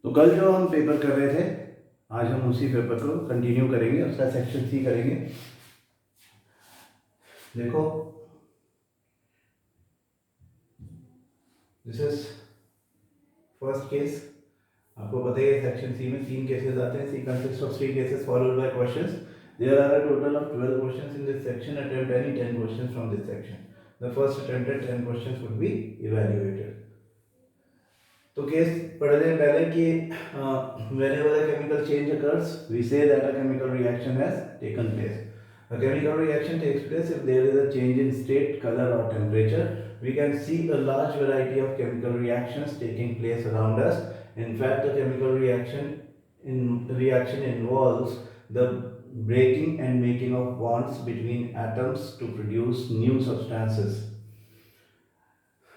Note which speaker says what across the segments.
Speaker 1: तो कल जो हम पेपर कर रहे थे, आज हम उसी पेपर को कंटिन्यू करेंगे, उसका सेक्शन सी करेंगे। देखो, दिस इज फर्स्ट केस। आपको पता है सेक्शन सी में 3 केसेस आते हैं। सी consist of 3 cases followed by questions. There are a total of 12 questions in this section. Attempt any 10 questions from this section. The first attempted 10 questions would be evaluated. तो case पढ़ने से पहले कि whenever a chemical change occurs, we say that a chemical reaction has taken place. A chemical reaction takes place if there is a change in state, color, or temperature. We can see a large variety of chemical reactions taking place around us. In fact, a chemical reaction involves the breaking and making of bonds between atoms to produce new substances.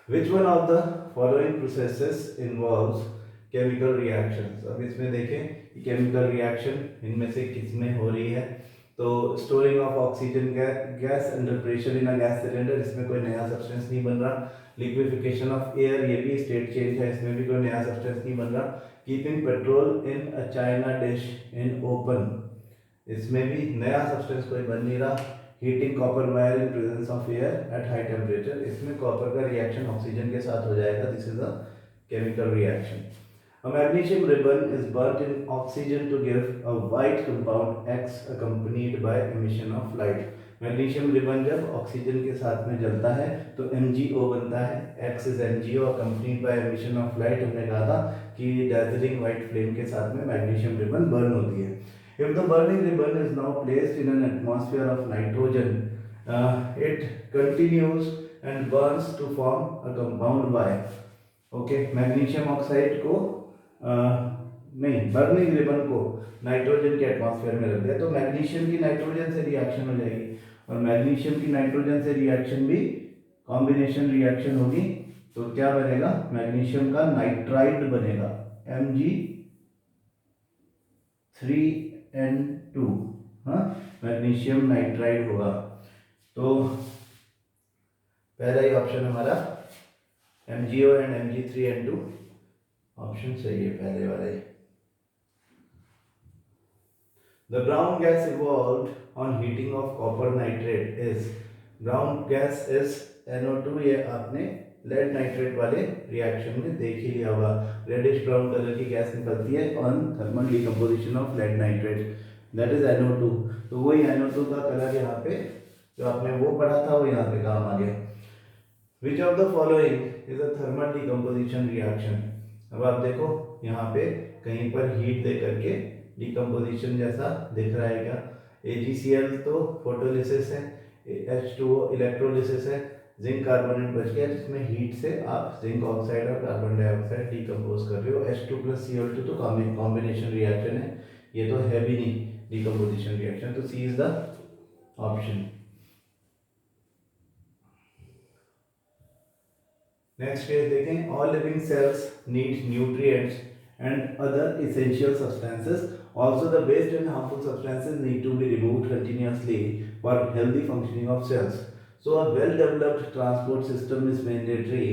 Speaker 1: Which one of the following processes involves chemical reactions? अब इसमें देखें कि chemical reaction इनमें से किसमें हो रही है। तो storing of oxygen gas under pressure in a gas cylinder, इसमें कोई नया substance नहीं बन रहा। Liquefaction of air, ये भी state change है, इसमें भी कोई नया substance नहीं बन रहा। Keeping petrol in a china dish in open, इसमें भी नया substance कोई बन नहीं रहा। Heating copper wire in presence of air at high temperature, इसमें कॉपर का रिएक्शन ऑक्सीजन के साथ हो जाएगा। This is a chemical reaction. A magnesium ribbon is burnt in oxygen to give a white compound X accompanied by emission of light. Magnesium ribbon जब oxygen के साथ में जलता है तो MgO बनता है। X is MgO accompanied by emission of light। हमने कहा था कि dazzling white flame के साथ में मैग्नीशियम रिबन बर्न होती है। If the burning ribbon is now placed in an atmosphere of nitrogen, it continues and burns to form a compound Y. Okay, magnesium oxide को नहीं, बर्निंग रिबन को nitrogen के atmosphere में रख दिया तो मैग्नीशियम की नाइट्रोजन से रिएक्शन हो जाएगी, और मैग्नीशियम की नाइट्रोजन से रिएक्शन भी कॉम्बिनेशन रिएक्शन होगी। तो क्या बनेगा? मैग्नीशियम का नाइट्राइड बनेगा, Mg3N2। हाँ, मैग्नीशियम नाइट्राइड होगा। तो पहला ही ऑप्शन हमारा MgO एंड Mg3N2 ऑप्शन सही है, पहले वाला ही। The brown gas evolved on heating of copper nitrate is, brown gas is NO2। ये आपने लेड नाइट्रेट वाले रिएक्शन में देख ही लिया होगा, रेडिश ब्राउन कलर की गैस निकलती है on thermal decomposition of lead nitrate, that is NO2। तो वही NO2 का कलर यहाँ पे जो आपने वो पढ़ा था वो यहाँ पे काम आ गया। Which of the following is a thermal decomposition reaction? अब आप देखो यहाँ पे कहीं पर हीट दे करके डिकम्पोजिशन जैसा दिख रहा है क्या? AgCl तो फोटोलिसिस है, H2O इलेक्ट्रोलिसिस है, जिंक कार्बोनेट बच गया जिसमें हीट से आप जिंक ऑक्साइड और कार्बन डाइऑक्साइड डिकम्पोज कर रहे हो। H2 + Cl2 तो कॉम्बिनेशन रिएक्शन है, ये तो है भी नहीं डिकम्पोजिशन रिएक्शन। तो C is the option. Next case देखें, all living cells need nutrients and other essential substances, also the waste and harmful substances need to be removed continuously for healthy functioning of cells. So a well developed transport system is mandatory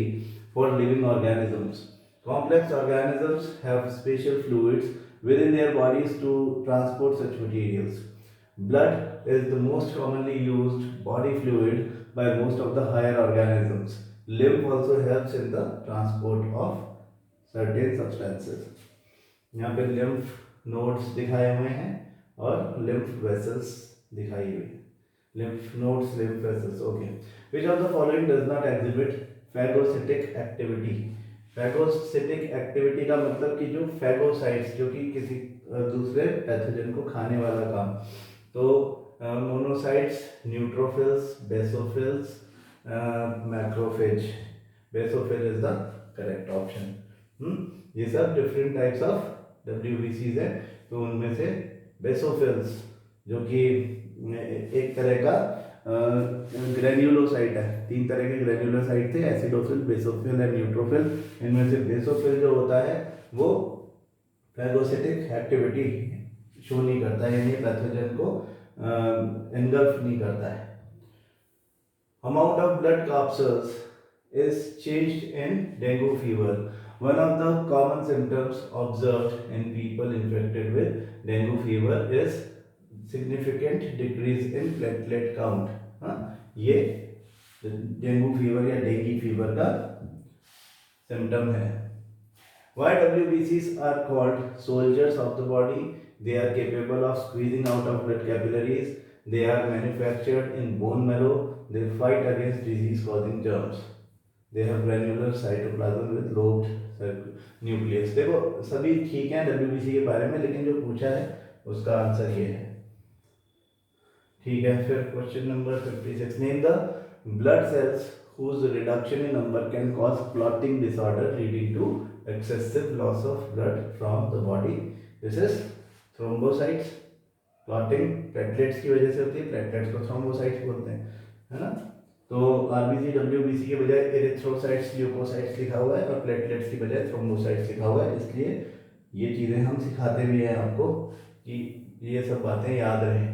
Speaker 1: for living organisms. Complex organisms have special fluids within their bodies to transport such materials. Blood is the most commonly used body fluid by most of the higher organisms. Lymph also helps in the transport of certain substances. यहाँ पे lymph nodes दिखाए हुए हैं और lymph vessels दिखाई हुई है। Lymph nodes, lymph vessels, okay. Which of the following does not exhibit phagocytic activity? Phagocytic activity का मतलब कि जो phagocytes जो कि किसी दूसरे पैथोजन को खाने वाला काम, तो monocytes, neutrophils, basophils, macrophage. Basophil is the correct option. ये सब डिफरेंट टाइप्स ऑफ WBCs है, तो उनमें से बेसोफिल्स जो कि एक तरह का ग्रेन्युलोसाइट है, 3 तरह के ग्रेन्युलोसाइट थे, एसिडोफिल, बेसोफिल एंड न्यूट्रोफिल। इनमें से बेसोफिल जो होता है वो फैगोसिटिक एक्टिविटी शो नहीं करता है, यानी पैथोजन को एंगल्फ नहीं करता है। Amount of blood corpuscles is changed in dengue fever. One of the common symptoms observed in people infected with dengue fever is significant decrease in platelet count. हाँ, ये डेंगू फीवर या dinghy fever का symptom है. Why WBCs are called soldiers of the body? They are capable of squeezing out of blood capillaries. They are manufactured in bone marrow. They fight against disease-causing germs. They have granular cytoplasm with lobed nucleus. देखो सभी ठीक हैं WBC के बारे में, लेकिन जो पूछा है उसका आंसर ये है. ठीक है, फिर question number 56. Name the blood cells whose reduction in number can cause clotting disorder leading to excessive loss of blood from the body. This is thrombocytes. Clotting platelets की वजह से होती है. platelets को thrombocytes बोलते हैं, है ना. तो आरबीसी डब्ल्यूबीसी के बजाय एरिथ्रोसाइट्स ल्यूकोसाइट्स लिखा हुआ है और प्लेटलेट्स की बजाय थ्रोम्बोसाइट्स लिखा हुआ है. इसलिए ये चीज़ें हम सिखाते भी हैं आपको कि ये सब बातें याद रहें.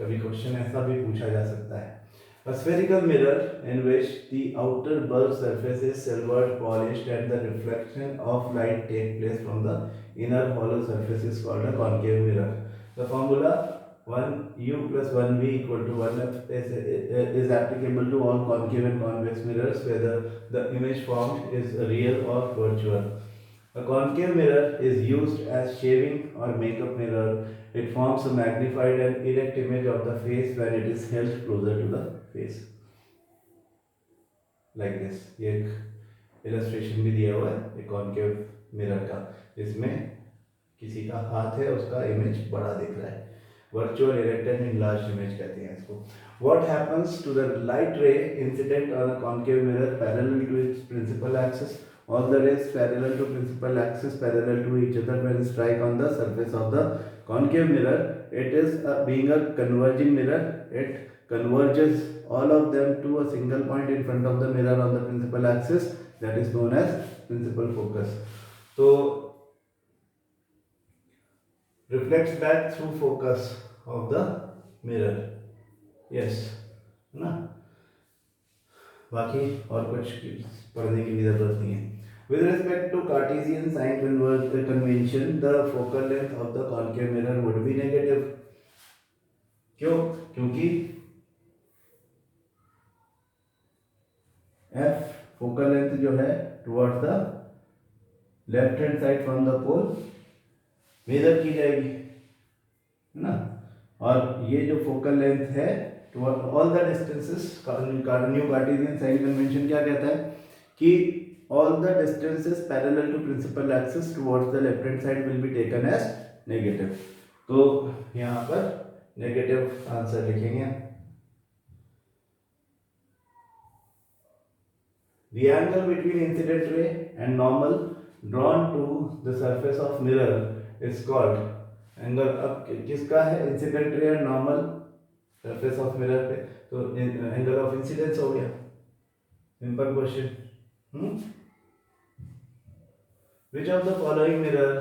Speaker 1: कभी क्वेश्चन ऐसा भी पूछा जा सकता है. A spherical mirror in which the outer bulb surface is silvered, polished, and the reflection of light take place from the inner hollow surface is called a concave mirror. The formula 1u plus 1v equal to 1f is applicable to all concave and convex mirrors, whether the image formed is real or virtual. A concave mirror is used as shaving or makeup mirror. It forms a magnified and erect image of the face when it is held closer to the face. Like this. ये एक illustration भी दिया हुआ है एक concave mirror का, जिसमें किसी का हाथ है, उसका image बड़ा दिख रहा है. Virtual erect and enlarged image कहते हैं इसको. What happens to the light ray incident on a concave mirror parallel to its principal axis? All the rays parallel to principal axis parallel to each other when strike on the surface of the concave mirror. It is being a converging mirror. It converges all of them to a single point in front of the mirror on the principal axis, that is known as principal focus. So reflects back through focus of the mirror. Yes, ना. बाकी और कुछ पढ़ने की भी जरूरत नहीं है. With respect to Cartesian sign convention, the focal length of the concave mirror would be negative. क्यों? क्योंकि f focal length जो है towards the left hand side from the pole major की जाएगी, है ना. और ये जो focal length है towards all the distances, new Cartesian sign convention क्या कहता है कि all the distances parallel to principal axis towards the left hand side will be taken as negative. तो यहाँ पर नेगेटिव आंसर लिखेंगे. The angle between incident ray and normal drawn to the surface of mirror is called angle. अब किसका है? Incident ray और normal surface of mirror पे, तो एंगल ऑफ इंसिडेंस हो गया. Simple question. Which of the following mirror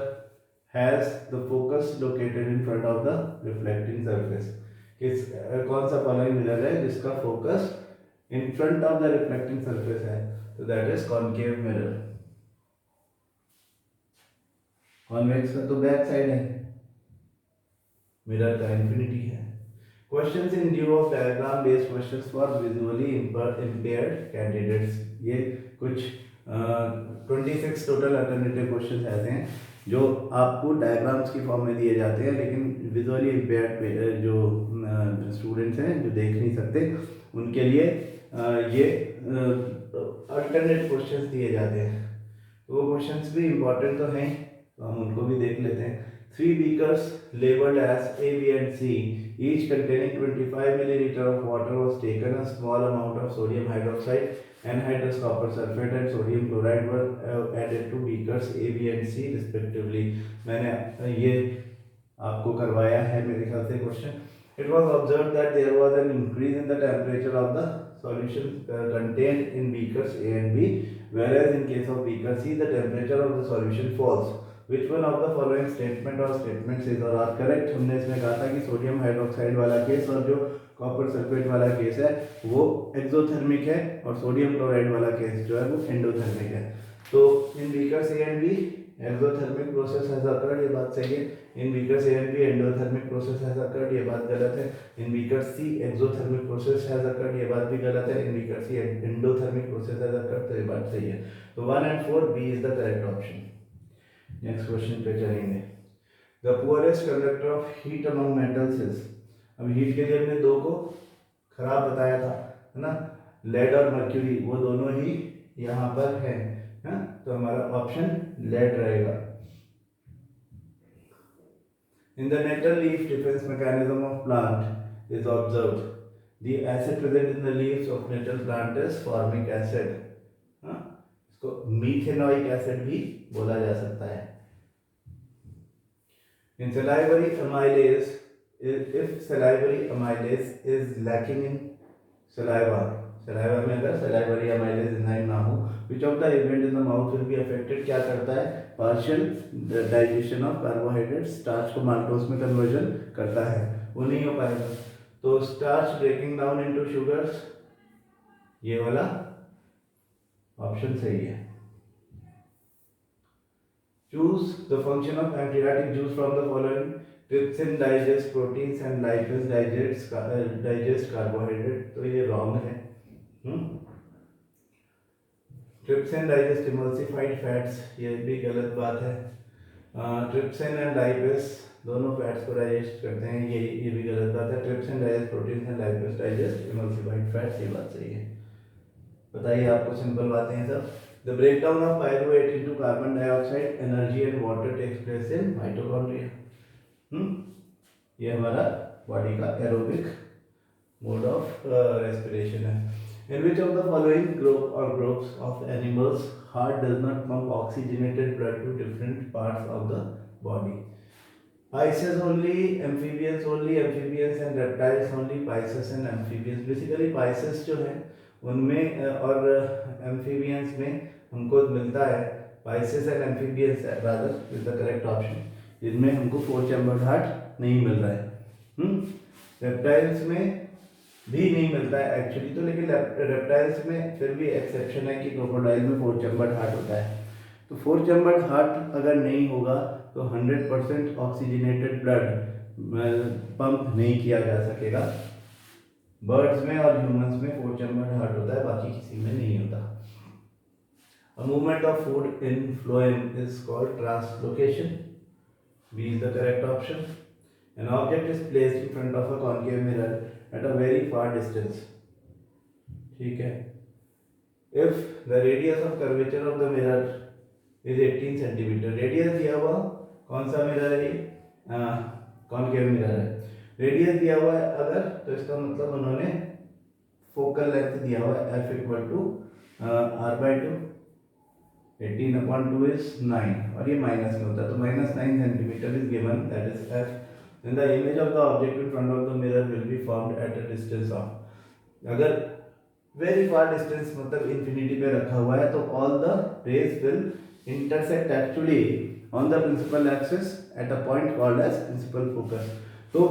Speaker 1: has the focus located in front of the reflecting surface? कौन सा following mirror है जिसका focus in front of the reflecting surface है? तो that is concave mirror. Convex का तो back side है, mirror का इंफिनिटी है. Questions in lieu of diagram based questions for visually impaired candidates. ये कुछ 26 टोटल अल्टरनेटिव क्वेश्चन ऐसे हैं जो आपको डायग्राम्स की फॉर्म में दिए जाते हैं, लेकिन विजुअली इम्पेयर्ड जो स्टूडेंट्स हैं जो देख नहीं सकते उनके लिए ये अल्टरनेट क्वेश्चंस दिए जाते हैं. तो वो क्वेश्चंस भी इम्पोर्टेंट तो हैं, तो हम उनको भी देख लेते हैं. 3 beakers labeled as A, B and C, each containing 25 milliliter of water was taken. A small amount of sodium hydroxide, anhydrous copper sulfate and sodium chloride were added to beakers A, B and C respectively. मैंने ये आपको करवाया है मेरे ख्याल से question. It was observed that there was an increase in the temperature of the solution contained in beakers A and B, whereas in case of beaker C the temperature of the solution falls. Which one of the following statement or statements is or are correct? हमने इसमें कहा था कि sodium hydroxide वाला case और जो copper sulphate वाला case है वो एक्सोथर्मिक है और सोडियम क्लोराइड वाला केस जो है वो एंडोथर्मिक है. तो in beakers A and B exothermic process has occurred, ये बात सही है। In beakers A and B endothermic process has occurred, ये बात गलत है। In beakers C exothermic process has occurred, ये बात भी गलत है। In beakers C endothermic process has occurred, तो ये बात सही है। तो 1 and 4 B is the correct option. Next question पे चलेंगे। The poorest conductor of heat among metals is, अब हीट के लिए हमने दो को खराब बताया था, है ना, लेड और मर्क्यूरी, वो दोनों ही यहाँ पर है, तो हमारा ऑप्शन लेड रहेगा। In the nettle leaf defence mechanism of plant is observed, the acid present in the leaves of nettle plant is formic acid, इसको मीथेनोइक एसिड भी बोला जा सकता है। इन salivary amylase, if salivary amylase is lacking in saliva में अगर salivary amylase enzyme ना हो, which of the event in the mouth will be affected, क्या करता है, partial digestion of carbohydrates, starch को maltose में conversion करता है, वो नहीं हो पाएगा। तो starch breaking down into sugars, ये वाला ऑप्शन सही है। Choose the function of pancreatic juice from the following. Trypsin digests proteins and lipase digest carbohydrate, तो ये wrong है। Trypsin digest emulsified fats, ये भी गलत बात है। Trypsin and lipase दोनों फैट्स को डाइजेस्ट करते हैं, ये भी गलत बात है। Trypsin digest proteins and lipase digest emulsified fats, ये बात सही है। बताइए, आपको सिंपल बातें हैं सब। The breakdown of pyruvate into carbon dioxide, energy and water takes place in mitochondria. ये हमारा बॉडी का एरोबिक मोड ऑफ रेस्पिरेशन है। In which of the following group or groups of animals heart does not pump oxygenated blood to different parts of the body? Pisces only, amphibians only, amphibians and reptiles only, Pisces and amphibians. Basically Pisces जो है उनमें और amphibians में हमको मिलता है, Pisces and amphibians rather is the correct option, जिनमें हमको 4 चैम्बर्ड हार्ट नहीं मिल रहा है। रेप्टाइल्स में भी नहीं मिलता है एक्चुअली तो, लेकिन रेप्टाइल्स में फिर भी एक्सेप्शन है कि क्रोकोडाइल में 4 चैम्बर्ड हार्ट होता है। तो 4 चैम्बर्ड हार्ट अगर नहीं होगा तो 100% ऑक्सीजनेटेड ब्लड पंप नहीं किया जा सकेगा। बर्ड्स में और ह्यूमंस में 4 चैम्बर्ड हार्ट होता है, बाकी किसी में नहीं होता। A movement of food in phloem is called translocation. B is the correct option. An object is placed in front of a concave mirror at a very far distance. ठीक है। If the radius of curvature of the mirror is 18 centimeter, radius दिया हुआ कौन सा mirror है ये, concave mirror है। Radius दिया हुआ है अगर, तो इसका मतलब उन्होंने फोकल लेंथ दिया हुआ है f equal to r/2, 18/2 is 9 और ये माइनस में होता है, तो -9 centimetre is given, that is f. Then the image of the object in front of the mirror will be formed at a distance of, अगर वेरी फार डिस्टेंस मतलब infinity पे रखा हुआ है तो all the rays will intersect actually on the principal axis at a point called as principal focus. तो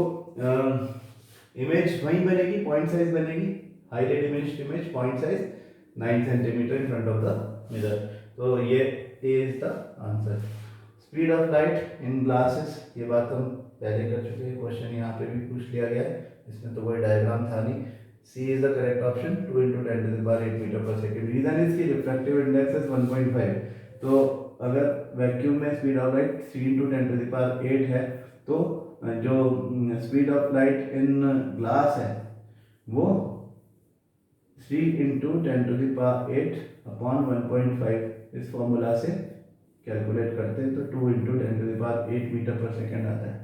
Speaker 1: image वहीं बनेगी, पॉइंट साइज बनेगी, highly diminished image, point size 9 centimetre in front of the mirror. तो ये is the answer. Speed of light in glasses, ये बात हम पहले कर चुके हैं, क्वेश्चन यहाँ पे भी पूछ लिया गया है, इसमें तो कोई डायग्राम था नहीं। C is the correct option, 2 into 10 to the power 8 metre पर सेकेंड। रीजन इज की रिफ्रैक्टिव इंडेक्स इज 1.5, तो अगर वैक्यूम में speed of light 3 into 10 to the power 8 है, तो जो speed of light in glass है वो 3 into 10 to the power 8 upon 1.5 इस फॉर्मूला से कैलकुलेट करते हैं, तो 2 into 10 to the power 8 metre पर सेकेंड आता है।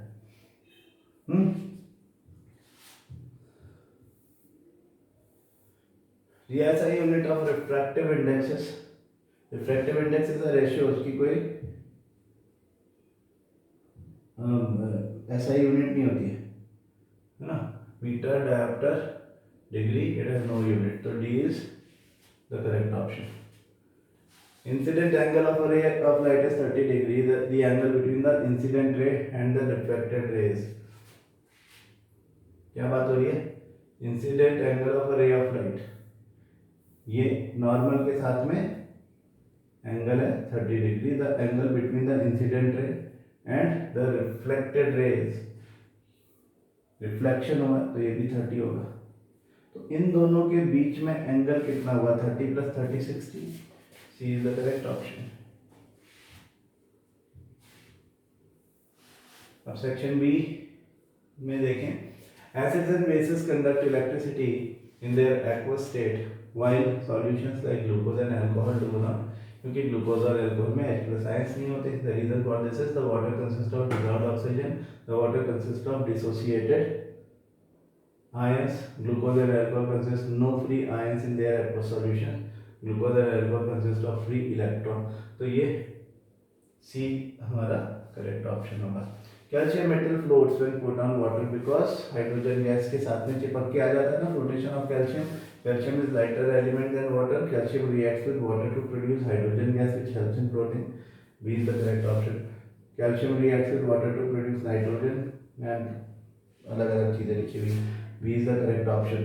Speaker 1: The SI unit of refractive index is a ratio, उसकी कोई SI यूनिट नहीं होती है ना, metre, dioptre, degree, it has no unit, तो D is the correct option. Incident angle of a ray of light is 30 degree, the angle between the incident ray and the reflected rays. क्या बात हो रही है, incident angle of a ray of light, ये normal के साथ में angle है 30 degree, the angle between the incident ray and the reflected raise, reflection हुआ तो ये भी 30 होगा, तो इन दोनों के बीच में एंगल कितना हुआ, 30 + 30 60, C is the correct option. अब सेक्शन बी में देखें, acids and bases conduct electricity in their aqueous state while solutions like glucose and alcohol do not, क्योंकि ग्लूकोज और अल्कोहल में H+ आयंस नहीं होते। The reason for this is the water consist of dissolved oxygen, the water consist of dissociated ions, glucose and alcohol consist no free ions in their aqueous solution, glucose and alcohol consist of free electron, तो ये C हमारा correct option होगा। Calcium metal floats when put on water because hydrogen gas के साथ में चिपक के आ जाता है ना, flotation of calcium. Calcium is lighter element than water, calcium reacts with water to produce hydrogen gas which helps in floating, B is the correct option. Calcium reacts with water to produce nitrogen and अलग अलग चीजें लिखी हुई, B is the correct option.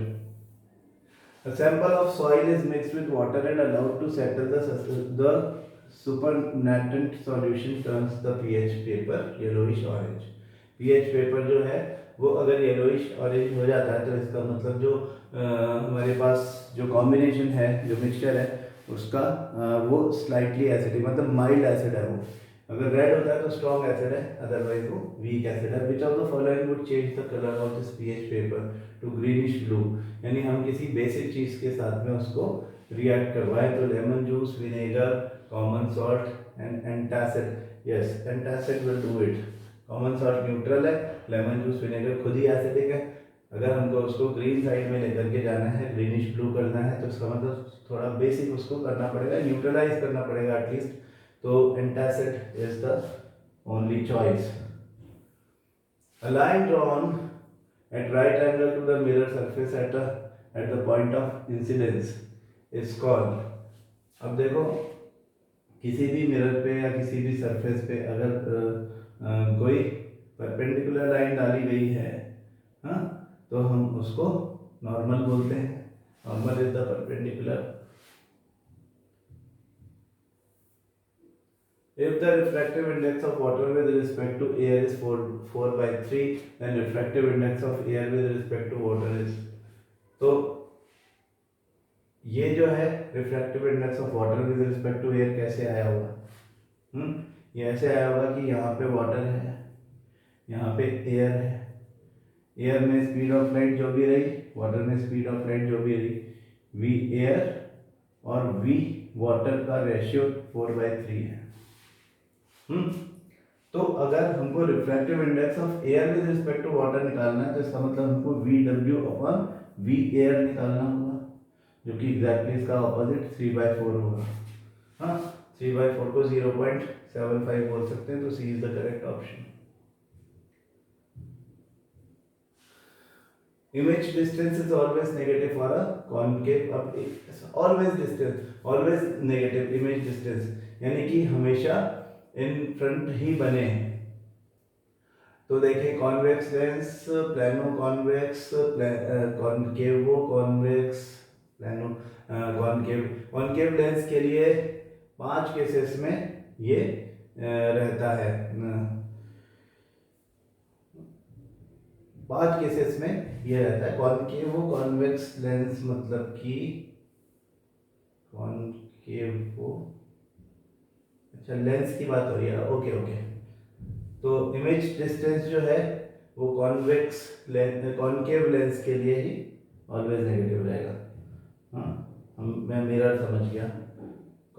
Speaker 1: A sample of soil is mixed with water and allowed to settle. The supernatant solution turns the pH paper yellowish orange. pH paper जो है वो अगर yellowish orange हो जाता है तो इसका मतलब जो हमारे पास जो कॉम्बिनेशन है, जो मिक्सचर है उसका वो स्लाइटली एसिडिक मतलब माइल्ड एसिड है वो। अगर रेड होता है तो स्ट्रॉन्ग एसिड है, अदरवाइज वो वीक एसिड है। Which of the following would change the colour of this pH paper two greenish blue, यानी हम किसी बेसिक चीज़ के साथ में उसको रिएक्ट करवाएं तो lemon juice, vinegar, common salt and antacid. Yes, antacid will do it. Common salt neutral है, लेमन जूस विनेगर खुद ही एसिडिक है। अगर हमको उसको ग्रीन साइड में लेकर के जाना है, ग्रीनिश ब्लू करना है, तो इसका मतलब थोड़ा बेसिक उसको करना पड़ेगा, न्यूट्रलाइज करना पड़ेगा एटलीस्ट, तो antacid is the only choice. A line drawn at right angle to the mirror surface at the point of incidence is called, अब देखो किसी भी मिरर पे या किसी भी सरफेस पे अगर कोई परपेंडिकुलर लाइन डाली गई है, हाँ, तो हम उसको नॉर्मल बोलते हैं। Normal is the perpendicular. If the refractive index of water with respect to air is 4/3, then refractive index of air with respect to water is, तो ये जो है refractive index of water with respect to air कैसे आया होगा? ये ऐसे आया होगा कि यहाँ पे water है, यहाँ पे air है, air में speed of light जो भी रही, water में speed of light जो भी रही, v air और v water का रेशियो 4/3 है। तो अगर हमको refractive index of air with respect to water निकालना है तो इसका मतलब हमको VW/V एयर निकालना होगा, जो कि एग्जैक्टली इसका ऑपोजिट 3/4 होगा। हाँ, 3/4 को 0.75 बोल सकते हैं, तो C is the correct option. Image distance is always negative for a concave, always negative image distance, यानी कि हमेशा इन फ्रंट ही बने। तो देखिए convex lens, plano convex, कॉनकेवो convex, plano concave. Concave lens के लिए 5 केसेस में ये रहता है, 5 केसेस में ये रहता है। कॉनकेवो कॉन्वेक्स लेंस मतलब कि कॉनकेवो, अच्छा लेंस की बात हो रही है, ओके। तो इमेज डिस्टेंस जो है वो कॉन्वेक्स लेंस, कॉनकेव लेंस के लिए ही ऑलवेज नेगेटिव रहेगा। हाँ, मैं मिरर समझ गया।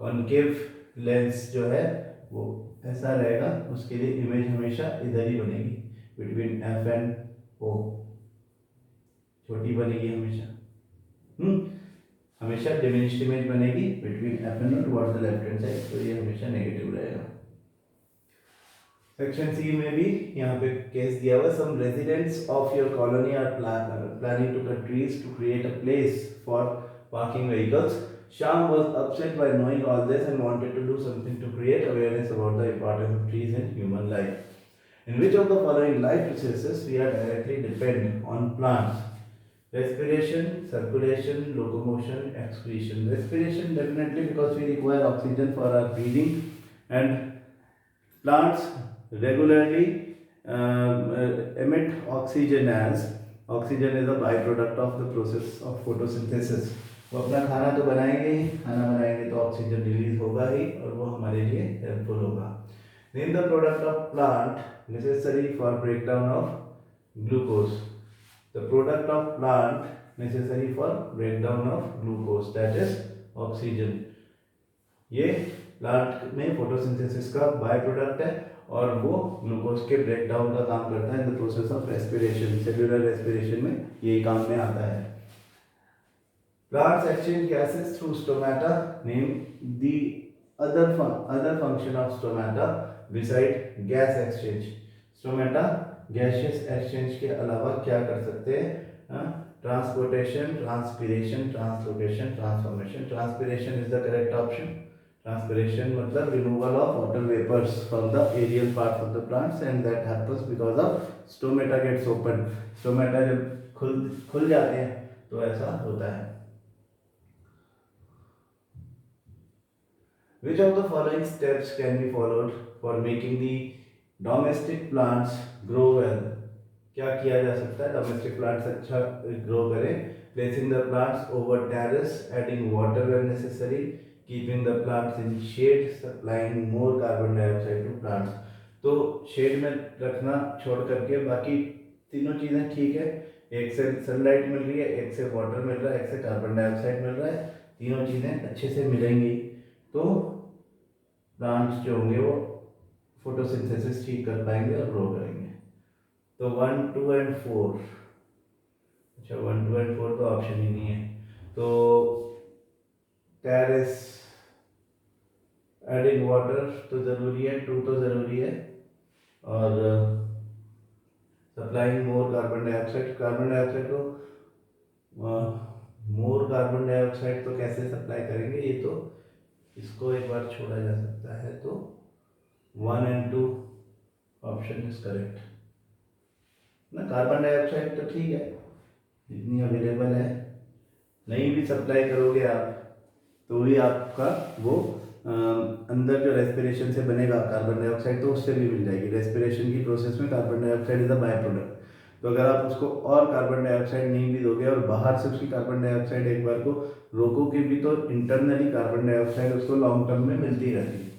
Speaker 1: कॉनकेव लेंस जो है वो ऐसा रहेगा, उसके लिए इमेज हमेशा इधर ही बनेगी, बिटवीन एफ एंड ओ, छोटी बनेगी हमेशा। हमेशा डिमिनिश्ड इमेज बनेगी between F and O towards the left hand side, तो ये हमेशा नेगेटिव रहेगा। सेक्शन सी में भी यहाँ पे केस दिया हुआ, some residents of your colony are planning to cut trees to create a place for parking vehicles. Shyam was upset by knowing all this and wanted to do something to create awareness about the importance of trees in human life. In which of the following life processes we are directly dependent on plants? Respiration, circulation, locomotion, excretion. Respiration definitely because we require oxygen for our breathing, and plants regularly emit oxygen as oxygen is a byproduct of the process of photosynthesis. वो अपना खाना तो बनाएंगे ही, खाना बनाएंगे तो oxygen release होगा ही और वो हमारे लिए हेल्पफुल होगा. Name the product of plant necessary for breakdown of glucose. The product of plant necessary for breakdown of glucose, that is oxygen. ये प्लांट में फोटोसिंथेसिस का बाय प्रोडक्ट है और वो ग्लूकोज के ब्रेक डाउन का काम करता है in the process of respiration. Cellular respiration में यही काम में आता है. Plants exchange gases through stomata. Name the other function of stomata beside gas exchange. Stomata gaseous exchange के अलावा क्या कर सकते हैं? Transportation, transpiration, translocation, transformation. Transpiration is the correct option. Transpiration मतलब removal of water vapors from the aerial parts of the plants, and that happens because of stomata gets open. Stomata जब खुल जाते हैं तो ऐसा होता है. Which of the following steps can be followed for making the domestic plants grow well? क्या किया जा सकता है डोमेस्टिक प्लांट्स अच्छा ग्रो करें? Placing the plants over terrace, adding water when necessary, keeping the plants in shade, supplying more carbon dioxide to plants. तो shade में रखना छोड़ करके बाकी तीनों चीज़ें ठीक है. एक से सनलाइट मिल रही है, एक से वाटर मिल रहा है, एक से कार्बन डाइऑक्साइड मिल रहा है. तीनों चीज़ें अच्छे से मिलेंगी तो प्लांट्स जो होंगे वो फोटोसिंथेसिस ठीक कर पाएंगे और ग्रो करेंगे. तो 1, 2 एंड 4. अच्छा 1, 2 एंड 4 तो ऑप्शन ही नहीं है. तो टेरेस एडिंग वाटर तो ज़रूरी है, 2 तो ज़रूरी है, और supplying more carbon dioxide. Carbon dioxide को मोर कार्बन डाइऑक्साइड तो कैसे सप्लाई करेंगे, ये तो इसको एक बार छोड़ा जा सकता है. तो 1 एंड 2 ऑप्शन इज करेक्ट ना. कार्बन डाइऑक्साइड तो ठीक है जितनी अवेलेबल है, नहीं भी सप्लाई करोगे आप तो भी आपका वो अंदर जो रेस्पिरेशन से बनेगा कार्बन डाइऑक्साइड तो उससे भी मिल जाएगी. रेस्पिरेशन की प्रोसेस में carbon dioxide is a by product. तो अगर आप उसको और कार्बन डाइऑक्साइड नहीं भी दोगे और बाहर से उसकी कार्बन डाइऑक्साइड एक बार को रोकोगे भी तो इंटरनली कार्बन डाइऑक्साइड उसको लॉन्ग टर्म में मिलती रहती है.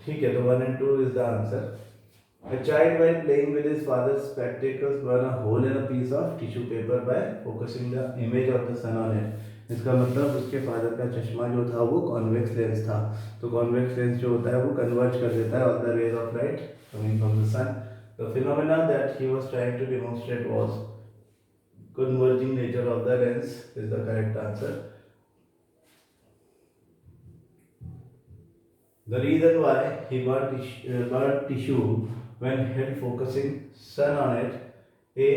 Speaker 1: ठीक है, तो 1 and 2 is the answer. A child while playing with his father's spectacles burn a hole in a piece of tissue paper by focusing the image of the sun on it. इसका मतलब उसके फादर का चश्मा जो था वो convex lens था. तो कॉन्वेक्स लेंस जो होता है वो कन्वर्ज कर देता है all the rays of light coming from the sun. The phenomena that he was trying to demonstrate was converging nature of the lens is the correct answer. The reason why he burnt tissue when held focusing sun on it, a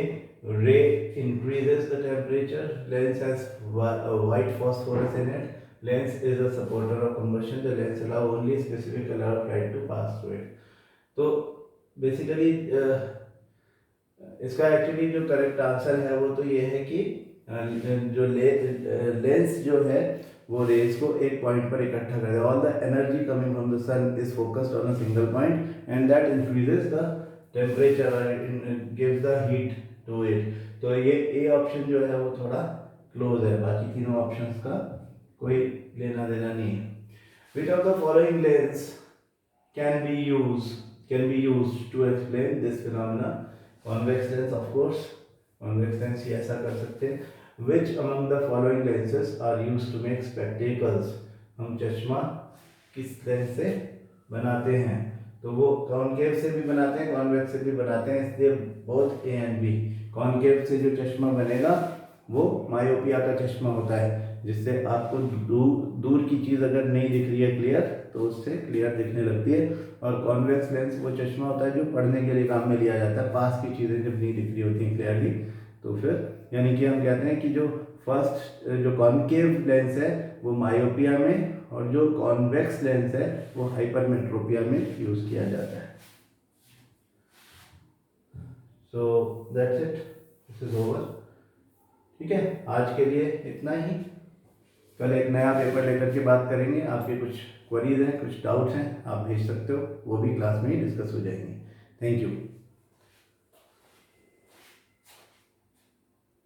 Speaker 1: ray increases the temperature, lens has a white phosphorus in it, lens is a supporter of combustion, the lens allow only specific color of light to pass through it. तो basically इसका actually जो correct answer है वो तो ये है कि जो लेंस जो है वो रेज को एक पॉइंट पर इकट्ठा कर दे. All the energy coming from the sun is focused on a single point and that increases the temperature और gives the heat to it. तो ये ए ऑप्शन जो है वो थोड़ा क्लोज है, बाकी तीनों ऑप्शंस का कोई लेना देना नहीं है. Which of the following lens can be used to explain this phenomena? Convex lens, of course. Convex lens ही ऐसा कर सकते हैं. Which among the following lenses are used to make spectacles? हम चश्मा किस लेंस से बनाते हैं? तो वो कॉन्केव से भी बनाते हैं, कॉन्वेक्स से भी बनाते हैं, इसलिए both A and B. Concave से जो चश्मा बनेगा वो मायोपिया का चश्मा होता है, जिससे आपको दूर की चीज़ अगर नहीं दिख रही है क्लियर तो उससे क्लियर दिखने लगती है. और कॉन्वेक्स लेंस वो चश्मा होता है जो पढ़ने के लिए काम में लिया जाता है. पास की चीज़ें जब नहीं दिख रही होती हैं क्लियरली तो फिर यानी कि हम कहते हैं कि जो फर्स्ट जो कॉन्केव लेंस है वो मायोपिया में और जो कॉन्वेक्स लेंस है वो हाइपरमेट्रोपिया में यूज़ किया जाता है. So that's it, this is over. ठीक है, आज के लिए इतना ही। कल एक नया पेपर लेकर के बात करेंगे। आपके कुछ क्वेरीज हैं, कुछ डाउट्स हैं, आप भेज सकते हो, वो भी क्लास में ही डिस्कस हो जाएंगे। Thank you.